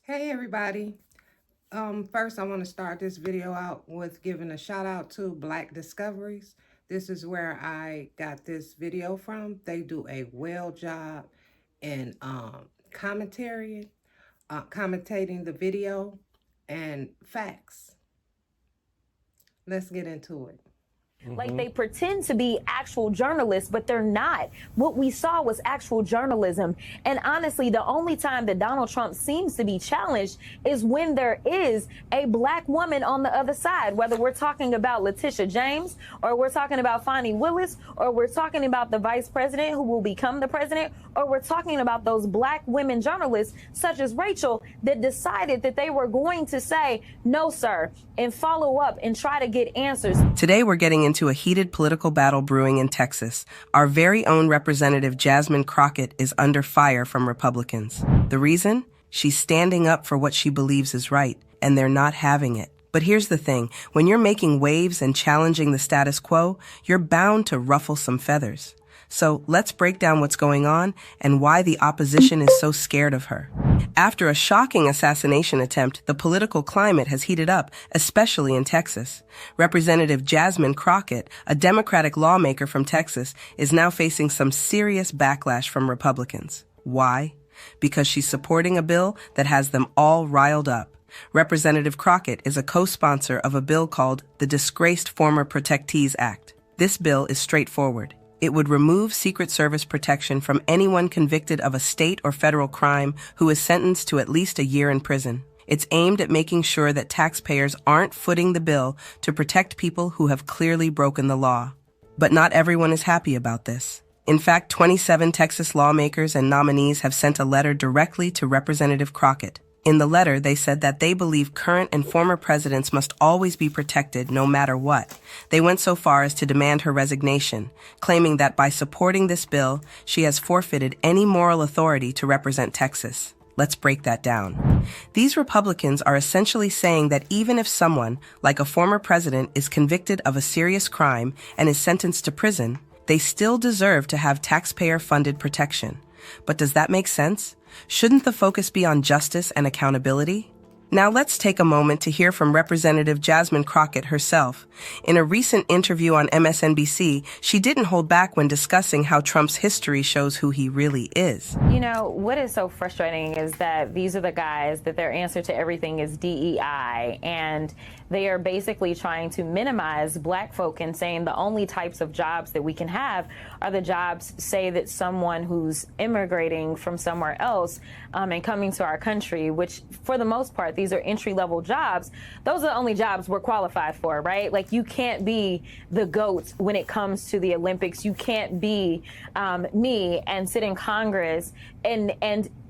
Hey everybody. First I want to start this video out with giving a shout out to Black Discoveries. This is where I got this video from. They do a well job in commentating the video and facts. Let's get into it. Like they pretend to be actual journalists, but they're not. What we saw was actual journalism. And honestly, the only time that Donald Trump seems to be challenged is when there is a black woman on the other side, whether we're talking about Letitia James, or we're talking about Fonnie Willis, or we're talking about the vice president who will become the president, or we're talking about those black women journalists, such as Rachel, that decided that they were going to say, no, sir, and follow up and try to get answers. Today, we're getting into a heated political battle brewing in Texas. Our very own Representative Jasmine Crockett is under fire from Republicans. The reason? She's standing up for what she believes is right, and they're not having it. But here's the thing. When you're making waves and challenging the status quo, you're bound to ruffle some feathers. So let's break down what's going on and why the opposition is so scared of her. After a shocking assassination attempt, the political climate has heated up, especially in Texas. Representative Jasmine Crockett, a Democratic lawmaker from Texas, is now facing some serious backlash from Republicans. Why? Because she's supporting a bill that has them all riled up. Representative Crockett is a co-sponsor of a bill called the Disgraced Former Protectees Act. This bill is straightforward. It would remove Secret Service protection from anyone convicted of a state or federal crime who is sentenced to at least a year in prison. It's aimed at making sure that taxpayers aren't footing the bill to protect people who have clearly broken the law. But not everyone is happy about this. In fact, 27 Texas lawmakers and nominees have sent a letter directly to Representative Crockett. In the letter, they said that they believe current and former presidents must always be protected no matter what. They went so far as to demand her resignation, claiming that by supporting this bill, she has forfeited any moral authority to represent Texas. Let's break that down. These Republicans are essentially saying that even if someone, like a former president, is convicted of a serious crime and is sentenced to prison, they still deserve to have taxpayer-funded protection. But does that make sense? Shouldn't the focus be on justice and accountability? Now let's take a moment to hear from Representative Jasmine Crockett herself. In a recent interview on MSNBC, she didn't hold back when discussing how Trump's history shows who he really is. You know, what is so frustrating is that these are the guys that their answer to everything is DEI, and they are basically trying to minimize black folk and saying the only types of jobs that we can have are the jobs, say, that someone who's immigrating from somewhere else and coming to our country, which for the most part, these are entry-level jobs. Those are the only jobs we're qualified for, right? Like, you can't be the GOAT when it comes to the Olympics. You can't be me and sit in Congress. And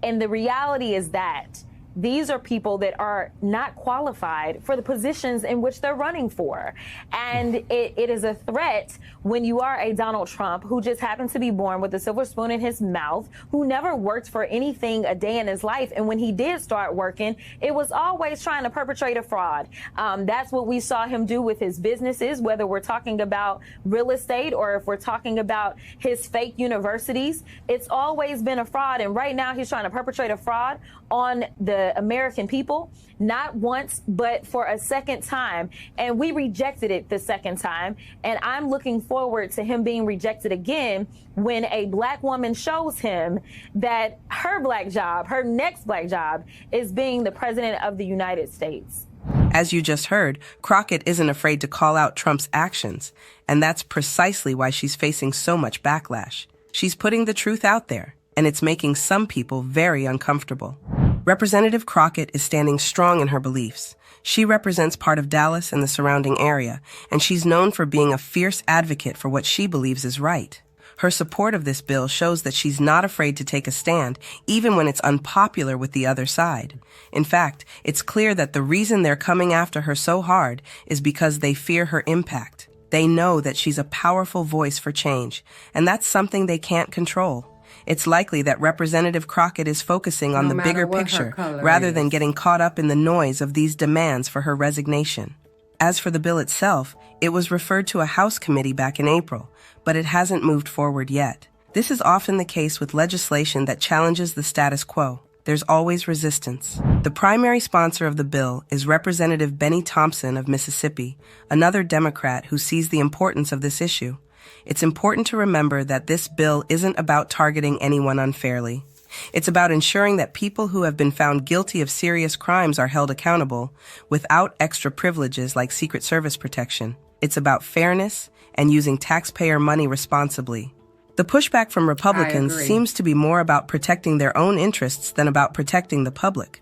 the reality is that these are people that are not qualified for the positions in which they're running for. And it is a threat when you are a Donald Trump who just happened to be born with a silver spoon in his mouth, who never worked for anything a day in his life. And when he did start working, it was always trying to perpetrate a fraud. That's what we saw him do with his businesses, whether we're talking about real estate or if we're talking about his fake universities. It's always been a fraud. And right now he's trying to perpetrate a fraud on the American people, not once, but for a second time. And we rejected it the second time. And I'm looking forward to him being rejected again when a black woman shows him that her black job, her next black job, is being the president of the United States. As you just heard, Crockett isn't afraid to call out Trump's actions, and that's precisely why she's facing so much backlash. She's putting the truth out there, and it's making some people very uncomfortable. Representative Crockett is standing strong in her beliefs. She represents part of Dallas and the surrounding area, and she's known for being a fierce advocate for what she believes is right. Her support of this bill shows that she's not afraid to take a stand, even when it's unpopular with the other side. In fact, it's clear that the reason they're coming after her so hard is because they fear her impact. They know that she's a powerful voice for change, and that's something they can't control. It's likely that Representative Crockett is focusing on the bigger picture rather than getting caught up in the noise of these demands for her resignation. As for the bill itself, it was referred to a House committee back in April, but it hasn't moved forward yet. This is often the case with legislation that challenges the status quo. there's always resistance. The primary sponsor of the bill is Representative Benny Thompson of Mississippi, another Democrat who sees the importance of this issue. It's important to remember that this bill isn't about targeting anyone unfairly. It's about ensuring that people who have been found guilty of serious crimes are held accountable without extra privileges like Secret Service protection. It's about fairness and using taxpayer money responsibly. The pushback from Republicans seems to be more about protecting their own interests than about protecting the public.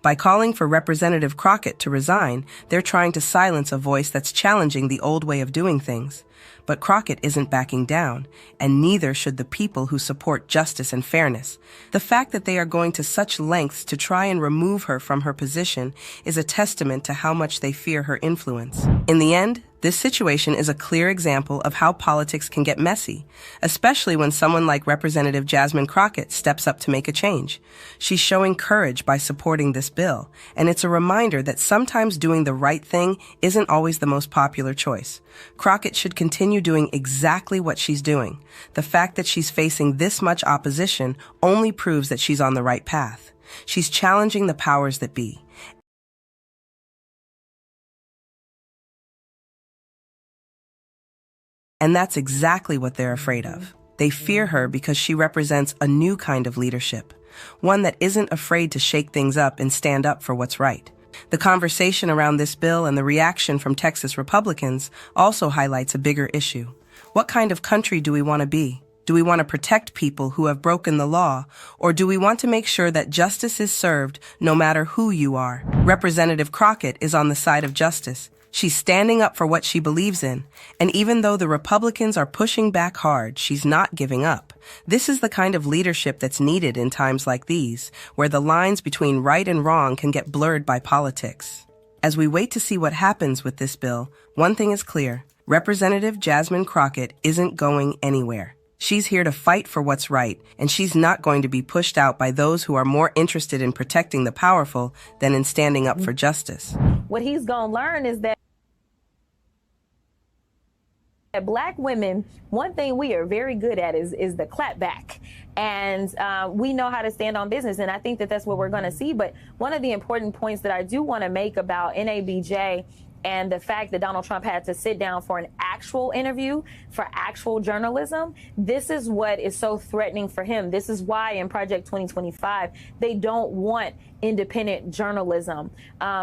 By calling for Representative Crockett to resign, they're trying to silence a voice that's challenging the old way of doing things. But Crockett isn't backing down, and neither should the people who support justice and fairness. The fact that they are going to such lengths to try and remove her from her position is a testament to how much they fear her influence. In the end, this situation is a clear example of how politics can get messy, especially when someone like Representative Jasmine Crockett steps up to make a change. She's showing courage by supporting this bill, and it's a reminder that sometimes doing the right thing isn't always the most popular choice. Crockett should continue doing exactly what she's doing. The fact that she's facing this much opposition only proves that she's on the right path. She's challenging the powers that be. And that's exactly what they're afraid of. They fear her because she represents a new kind of leadership, one that isn't afraid to shake things up and stand up for what's right. The conversation around this bill and the reaction from Texas Republicans also highlights a bigger issue. What kind of country do we want to be? Do we want to protect people who have broken the law, or do we want to make sure that justice is served no matter who you are? Representative Crockett is on the side of justice. She's standing up for what she believes in, and even though the Republicans are pushing back hard, she's not giving up. This is the kind of leadership that's needed in times like these, where the lines between right and wrong can get blurred by politics. As we wait to see what happens with this bill, one thing is clear: Representative Jasmine Crockett isn't going anywhere. She's here to fight for what's right, and she's not going to be pushed out by those who are more interested in protecting the powerful than in standing up for justice. What he's going to learn is that Black women, one thing we are very good at is the clap back. And we know how to stand on business. And I think that that's what we're going to see. But one of the important points that I do want to make about NABJ and the fact that Donald Trump had to sit down for an actual interview, for actual journalism, this is what is so threatening for him. This is why in Project 2025, they don't want independent journalism,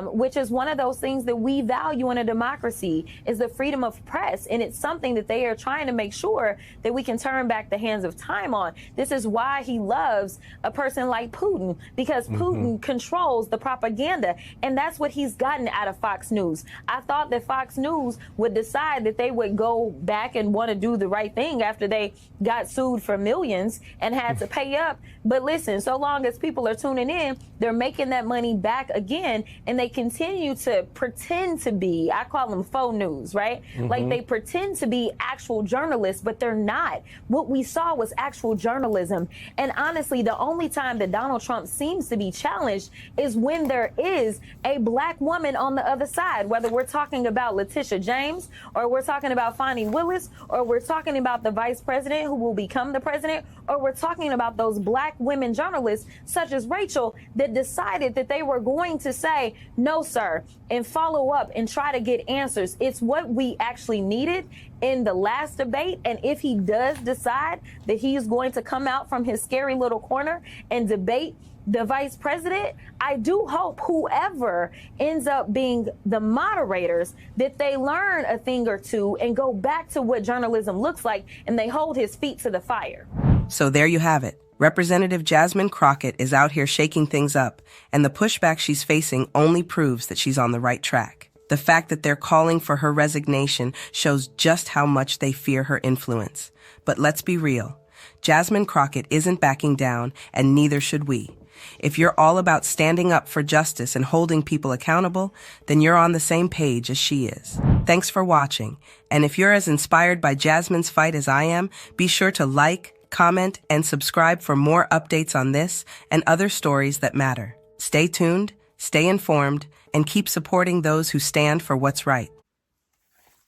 which is one of those things that we value in a democracy, is the freedom of press. And it's something that they are trying to make sure that we can turn back the hands of time on. This is why he loves a person like Putin, because Putin controls the propaganda. And that's what he's gotten out of Fox News. I thought that Fox News would decide that they would go back and want to do the right thing after they got sued for millions and had to pay up. But listen, so long as people are tuning in, they're making that money back again, and they continue to pretend to be, I call them faux news, right? Like they pretend to be actual journalists, but they're not. What we saw was actual journalism. And honestly, the only time that Donald Trump seems to be challenged is when there is a Black woman on the other side, whether we're talking about Letitia James, or we're talking about Fonnie Willis, or we're talking about the vice president who will become the president, or we're talking about those Black women journalists such as Rachel that decided that they were going to say, no, sir, and follow up and try to get answers. It's what we actually needed in the last debate. And if he does decide that he's going to come out from his scary little corner and debate the vice president, I do hope whoever ends up being the moderators, that they learn a thing or two and go back to what journalism looks like, and they hold his feet to the fire. So there you have it. Representative Jasmine Crockett is out here shaking things up, and the pushback she's facing only proves that she's on the right track. The fact that they're calling for her resignation shows just how much they fear her influence. But let's be real. Jasmine Crockett isn't backing down, and neither should we. If you're all about standing up for justice and holding people accountable, then you're on the same page as she is. Thanks for watching. And if you're as inspired by Jasmine's fight as I am, be sure to like, comment, and subscribe for more updates on this and other stories that matter. Stay tuned, stay informed, and keep supporting those who stand for what's right.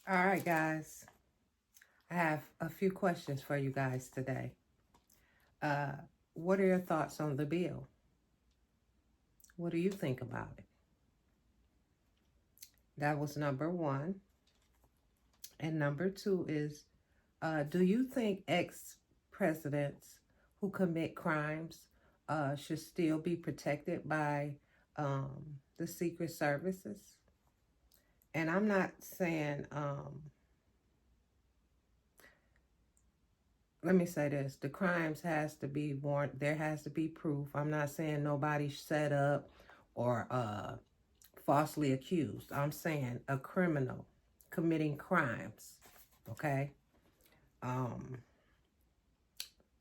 All right, guys. I have a few questions for you guys today. What are your thoughts on the bill? What do you think about it? That was number one. And number two is, do you think ex-presidents who commit crimes should still be protected by the Secret Services? And I'm not saying, let me say this, the crimes has to be warrant, there has to be proof. I'm not saying nobody set up or falsely accused. I'm saying a criminal committing crimes, okay?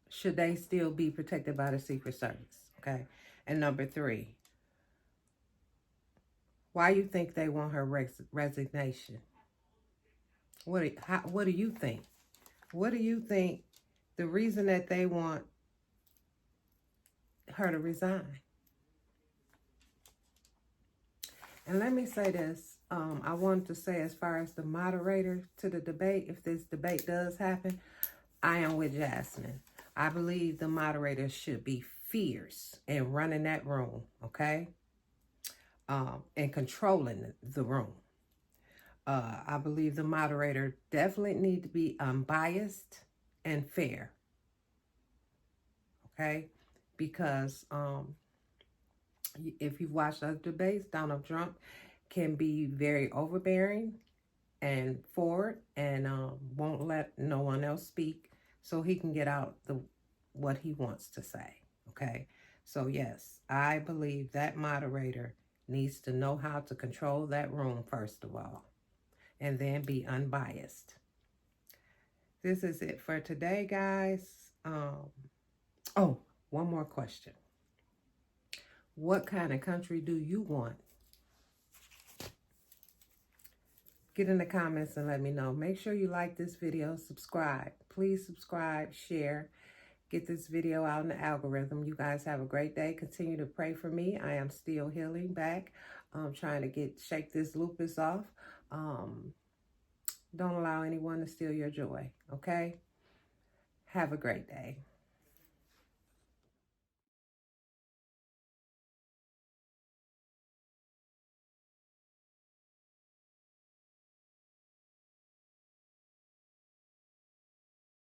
Should they still be protected by the Secret Service, okay? And number three, why you think they want her resignation? What do you think? What do you think the reason that they want her to resign? And let me say this. I wanted to say, as far as the moderator to the debate, if this debate does happen, I am with Jasmine. I believe the moderator should be fierce in running that room, okay? And controlling the room. I believe the moderator definitely need to be unbiased and fair, okay? Because if you've watched other debates, Donald Trump can be very overbearing and forward and won't let no one else speak so he can get out what he wants to say, okay? So yes, I believe that moderator needs to know how to control that room first of all, and then be unbiased. This is it for today, guys. Oh, one more question. What kind of country do you want? Get in the comments and let me know. Make sure you like this video, subscribe. Please subscribe, share, get this video out in the algorithm. You guys have a great day. Continue to pray for me. I am still healing back. I'm trying to shake this lupus off. Don't allow anyone to steal your joy, okay? Have a great day.